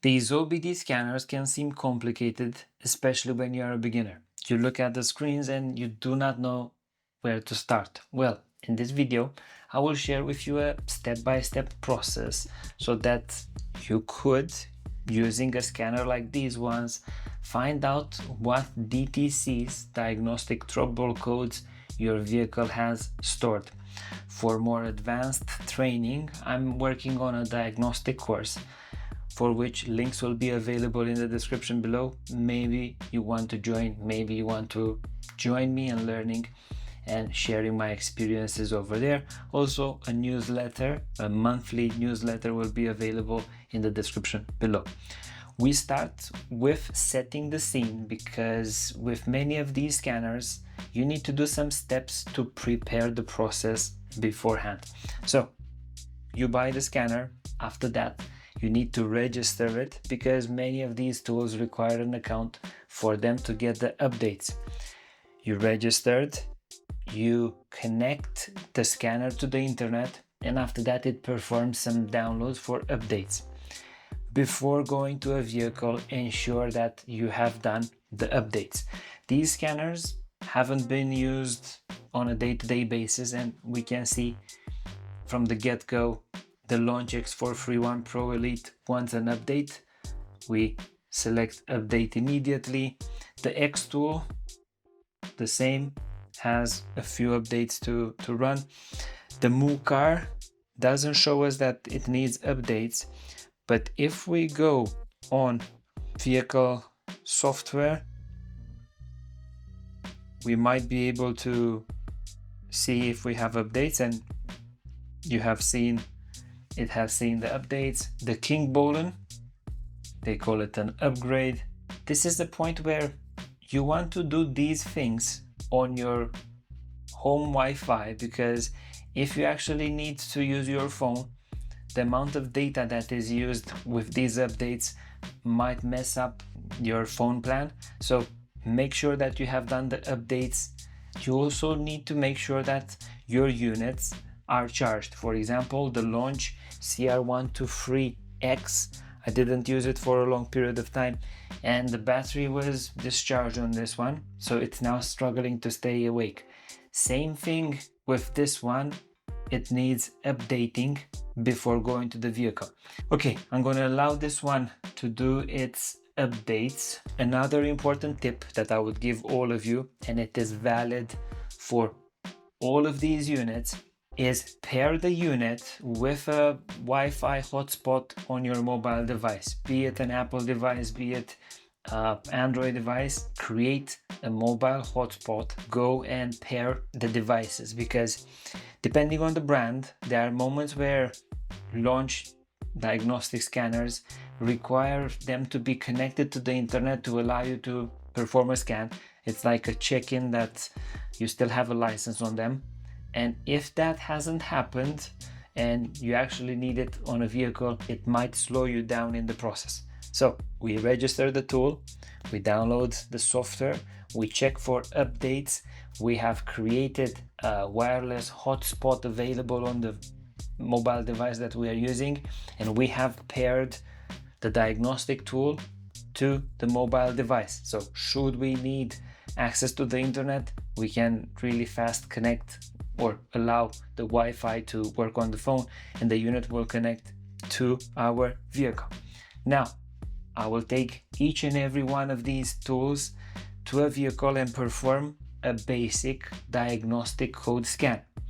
These OBD scanners can seem complicated, especially when you are a beginner. You look at the screens and you do not know where to start. Well, in this video, I will share with you a step-by-step process so that you could, using a scanner like these ones, find out what DTCs, diagnostic trouble codes, your vehicle has stored. For more advanced training, I'm working on a diagnostic course for which links will be available in the description below. Maybe you want to join, maybe you want to join me in learning and sharing my experiences over there. Also, a newsletter, a monthly newsletter will be available in the description below. We start with setting the scene because with many of these scanners, you need to do some steps to prepare the process beforehand. So you buy the scanner. After that, you need to register it because many of these tools require an account for them to get the updates. You registered, you connect the scanner to the internet, and after that it performs some downloads for updates. Before going to a vehicle, ensure that you have done the updates. These scanners haven't been used on a day-to-day basis, and we can see from the get-go the Launch X431 Pro Elite wants an update. We select update immediately. The X tool, the same, has a few updates to run. The Moo car doesn't show us that it needs updates, but if we go on vehicle software, we might be able to see if we have updates, and you have seen it has seen the updates. The King Bolin, they call it an upgrade. This is the point where you want to do these things on your home Wi-Fi, because if you actually need to use your phone, the amount of data that is used with these updates might mess up your phone plan. So make sure that you have done the updates. You also need to make sure that your units are charged. For example, the Launch CR123X, I didn't use it for a long period of time and the battery was discharged on this one, so it's now struggling to stay awake. Same thing with this one, it needs updating before going to the vehicle. Okay, I'm going to allow this one to do its updates. Another important tip that I would give all of you, and it is valid for all of these units, is pair the unit with a Wi-Fi hotspot on your mobile device, be it an Apple device, be it Android device. Create a mobile hotspot, go and pair the devices, because depending on the brand, there are moments where Launch diagnostic scanners require them to be connected to the internet to allow you to perform a scan. It's like a check-in that you still have a license on them. And if that hasn't happened and you actually need it on a vehicle, it might slow you down in the process. So we register the tool, we download the software, we check for updates, we have created a wireless hotspot available on the mobile device that we are using, and we have paired the diagnostic tool to the mobile device. So should we need access to the internet, we can really fast connect or allow the Wi-Fi to work on the phone, and the unit will connect to our vehicle. Now, I will take each and every one of these tools to a vehicle and perform a basic diagnostic code scan.